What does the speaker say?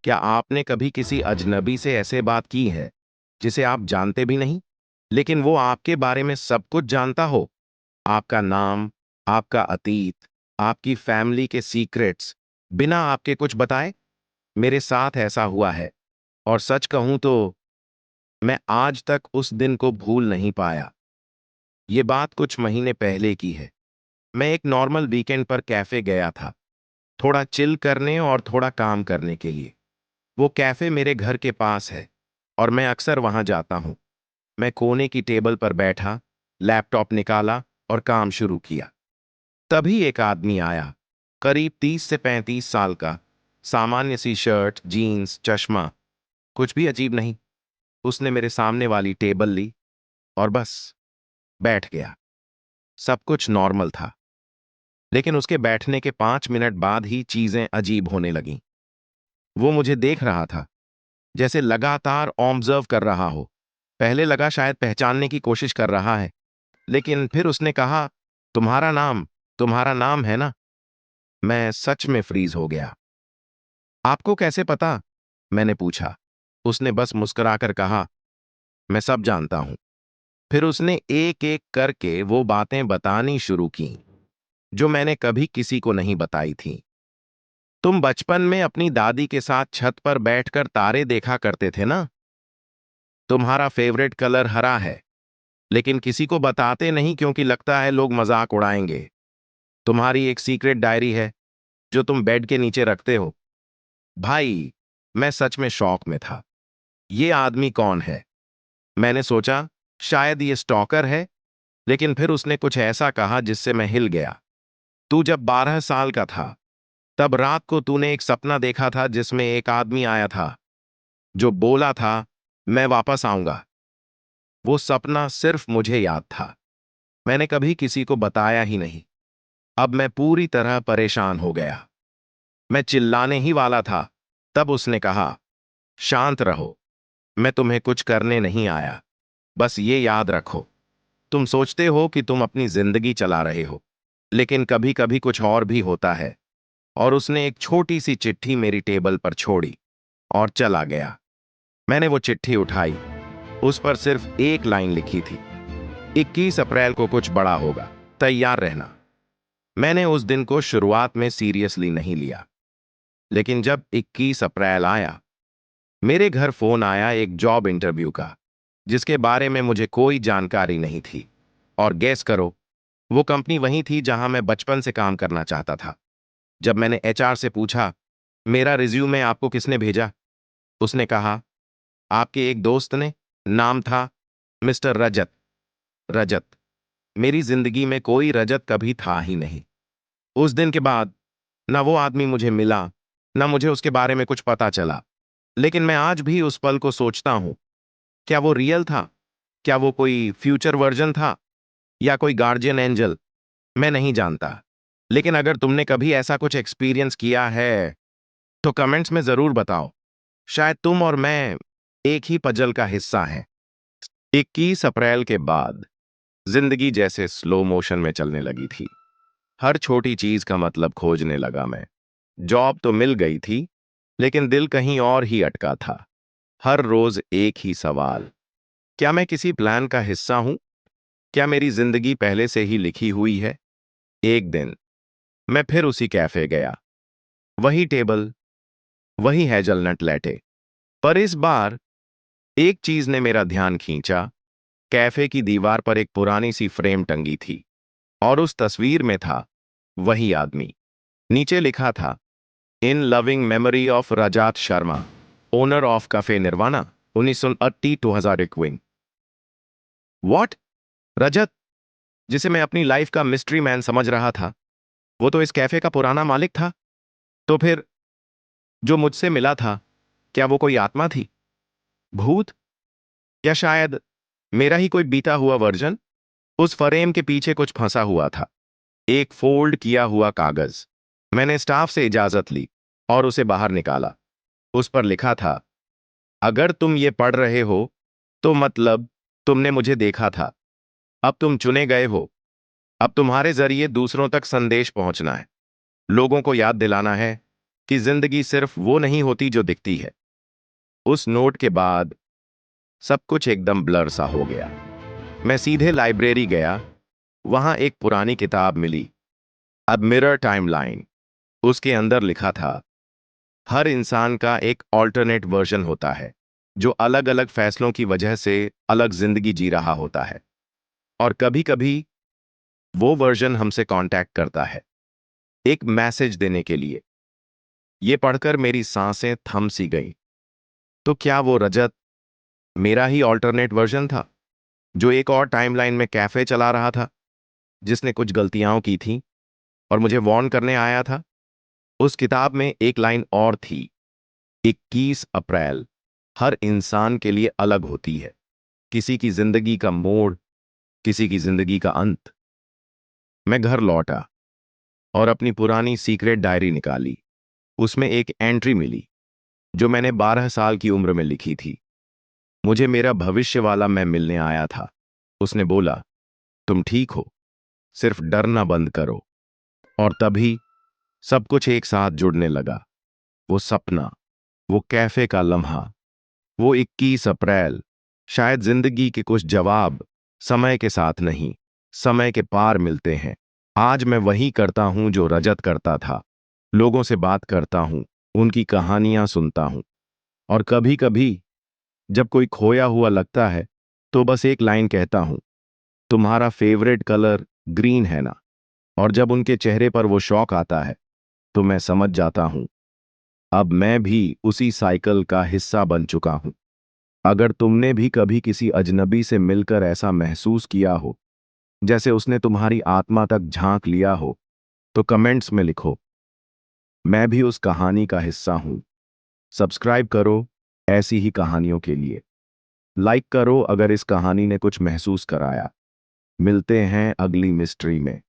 क्या आपने कभी किसी अजनबी से ऐसे बात की है जिसे आप जानते भी नहीं, लेकिन वो आपके बारे में सब कुछ जानता हो? आपका नाम, आपका अतीत, आपकी फैमिली के सीक्रेट्स, बिना आपके कुछ बताए? मेरे साथ ऐसा हुआ है, और सच कहूं तो मैं आज तक उस दिन को भूल नहीं पाया। ये बात कुछ महीने पहले की है। मैं एक नॉर्मल वीकेंड पर कैफे गया था, थोड़ा चिल करने और थोड़ा काम करने के लिए। वो कैफे मेरे घर के पास है और मैं अक्सर वहां जाता हूं। मैं कोने की टेबल पर बैठा, लैपटॉप निकाला और काम शुरू किया। तभी एक आदमी आया, करीब 30 से 35 साल का, सामान्य सी शर्ट, जीन्स, चश्मा, कुछ भी अजीब नहीं। उसने मेरे सामने वाली टेबल ली और बस बैठ गया। सब कुछ नॉर्मल था, लेकिन उसके बैठने के 5 मिनट बाद ही चीजें अजीब होने लगीं। वो मुझे देख रहा था, जैसे लगातार ऑब्जर्व कर रहा हो। पहले लगा शायद पहचानने की कोशिश कर रहा है, लेकिन फिर उसने कहा, तुम्हारा नाम, तुम्हारा नाम है ना? मैं सच में फ्रीज हो गया। आपको कैसे पता? मैंने पूछा। उसने बस मुस्कुराकर कहा, मैं सब जानता हूं। फिर उसने एक एक करके वो बातें बतानी शुरू की जो मैंने कभी किसी को नहीं बताई थी। तुम बचपन में अपनी दादी के साथ छत पर बैठकर तारे देखा करते थे ना? तुम्हारा फेवरेट कलर हरा है, लेकिन किसी को बताते नहीं क्योंकि लगता है लोग मजाक उड़ाएंगे। तुम्हारी एक सीक्रेट डायरी है जो तुम बेड के नीचे रखते हो। भाई, मैं सच में शॉक में था। ये आदमी कौन है? मैंने सोचा शायद ये स्टॉकर है, लेकिन फिर उसने कुछ ऐसा कहा जिससे मैं हिल गया। तू जब 12 साल का था, तब रात को तूने एक सपना देखा था जिसमें एक आदमी आया था जो बोला था, मैं वापस आऊंगा। वो सपना सिर्फ मुझे याद था। मैंने कभी किसी को बताया ही नहीं। अब मैं पूरी तरह परेशान हो गया। मैं चिल्लाने ही वाला था, तब उसने कहा, शांत रहो, मैं तुम्हें कुछ करने नहीं आया। बस ये याद रखो, तुम सोचते हो कि तुम अपनी जिंदगी चला रहे हो, लेकिन कभी कभी कुछ और भी होता है। और उसने एक छोटी सी चिट्ठी मेरी टेबल पर छोड़ी और चला गया। मैंने वो चिट्ठी उठाई। उस पर सिर्फ एक लाइन लिखी थी, 21 अप्रैल को कुछ बड़ा होगा, तैयार रहना। मैंने उस दिन को शुरुआत में सीरियसली नहीं लिया, लेकिन जब 21 अप्रैल आया, मेरे घर फोन आया एक जॉब इंटरव्यू का, जिसके बारे में मुझे कोई जानकारी नहीं थी। और गेस करो, वो कंपनी वही थी जहां मैं बचपन से काम करना चाहता था। जब मैंने एचआर से पूछा, मेरा रिज्यूमे आपको किसने भेजा? उसने कहा, आपके एक दोस्त ने। नाम था मिस्टर रजत। रजत। मेरी जिंदगी में कोई रजत कभी था ही नहीं। उस दिन के बाद ना वो आदमी मुझे मिला, ना मुझे उसके बारे में कुछ पता चला। लेकिन मैं आज भी उस पल को सोचता हूं, क्या वो रियल था? क्या वो कोई फ्यूचर वर्जन था, या कोई गार्जियन एंजल? मैं नहीं जानता। लेकिन अगर तुमने कभी ऐसा कुछ एक्सपीरियंस किया है तो कमेंट्स में जरूर बताओ। शायद तुम और मैं एक ही पजल का हिस्सा हैं। 21 अप्रैल के बाद जिंदगी जैसे स्लो मोशन में चलने लगी थी। हर छोटी चीज का मतलब खोजने लगा मैं। जॉब तो मिल गई थी, लेकिन दिल कहीं और ही अटका था। हर रोज एक ही सवाल, क्या मैं किसी प्लान का हिस्सा हूं? क्या मेरी जिंदगी पहले से ही लिखी हुई है? एक दिन मैं फिर उसी कैफे गया। वही टेबल, वही हेजलनट लैटे। पर इस बार एक चीज ने मेरा ध्यान खींचा। कैफे की दीवार पर एक पुरानी सी फ्रेम टंगी थी, और उस तस्वीर में था वही आदमी। नीचे लिखा था, in loving memory of Rajat Sharma, owner of cafe Nirvana, 1980 2021। What? Rajat, जिसे मैं अपनी लाइफ का मिस्ट्री मैन समझ रहा था, वो तो इस कैफे का पुराना मालिक था। तो फिर जो मुझसे मिला था, क्या वो कोई आत्मा थी, भूत, या शायद मेरा ही कोई बीता हुआ वर्जन? उस फ्रेम के पीछे कुछ फंसा हुआ था, एक फोल्ड किया हुआ कागज। मैंने स्टाफ से इजाजत ली और उसे बाहर निकाला। उस पर लिखा था, अगर तुम ये पढ़ रहे हो तो मतलब तुमने मुझे देखा था। अब तुम चुने गए हो। अब तुम्हारे जरिए दूसरों तक संदेश पहुंचना है, लोगों को याद दिलाना है कि जिंदगी सिर्फ वो नहीं होती जो दिखती है। उस नोट के बाद सब कुछ एकदम ब्लर सा हो गया। मैं सीधे लाइब्रेरी गया। वहां एक पुरानी किताब मिली, अब मिरर टाइमलाइन। उसके अंदर लिखा था, हर इंसान का एक ऑल्टरनेट वर्जन होता है जो अलग अलग फैसलों की वजह से अलग जिंदगी जी रहा होता है, और कभी कभी वो वर्जन हमसे कांटेक्ट करता है एक मैसेज देने के लिए। ये पढ़कर मेरी सांसें थम सी गईं। तो क्या वो रजत मेरा ही ऑल्टरनेट वर्जन था, जो एक और टाइमलाइन में कैफे चला रहा था, जिसने कुछ गलतियां की थी और मुझे वार्न करने आया था? उस किताब में एक लाइन और थी, 21 अप्रैल हर इंसान के लिए अलग होती है, किसी की जिंदगी का मोड़, किसी की जिंदगी का अंत। मैं घर लौटा और अपनी पुरानी सीक्रेट डायरी निकाली। उसमें एक एंट्री मिली जो मैंने 12 साल की उम्र में लिखी थी। मुझे मेरा भविष्य वाला मैं मिलने आया था। उसने बोला, तुम ठीक हो, सिर्फ डरना बंद करो। और तभी सब कुछ एक साथ जुड़ने लगा। वो सपना, वो कैफे का लम्हा, वो 21 अप्रैल। शायद जिंदगी के कुछ जवाब समय के साथ नहीं, समय के पार मिलते हैं। आज मैं वही करता हूं जो रजत करता था। लोगों से बात करता हूं, उनकी कहानियां सुनता हूं, और कभी कभी जब कोई खोया हुआ लगता है तो बस एक लाइन कहता हूं, तुम्हारा फेवरेट कलर ग्रीन है ना? और जब उनके चेहरे पर वो शौक आता है तो मैं समझ जाता हूं, अब मैं भी उसी साइकिल का हिस्सा बन चुका हूं। अगर तुमने भी कभी किसी अजनबी से मिलकर ऐसा महसूस किया हो जैसे उसने तुम्हारी आत्मा तक झांक लिया हो, तो कमेंट्स में लिखो, मैं भी उस कहानी का हिस्सा हूं। सब्सक्राइब करो ऐसी ही कहानियों के लिए। लाइक करो अगर इस कहानी ने कुछ महसूस कराया। मिलते हैं अगली मिस्ट्री में।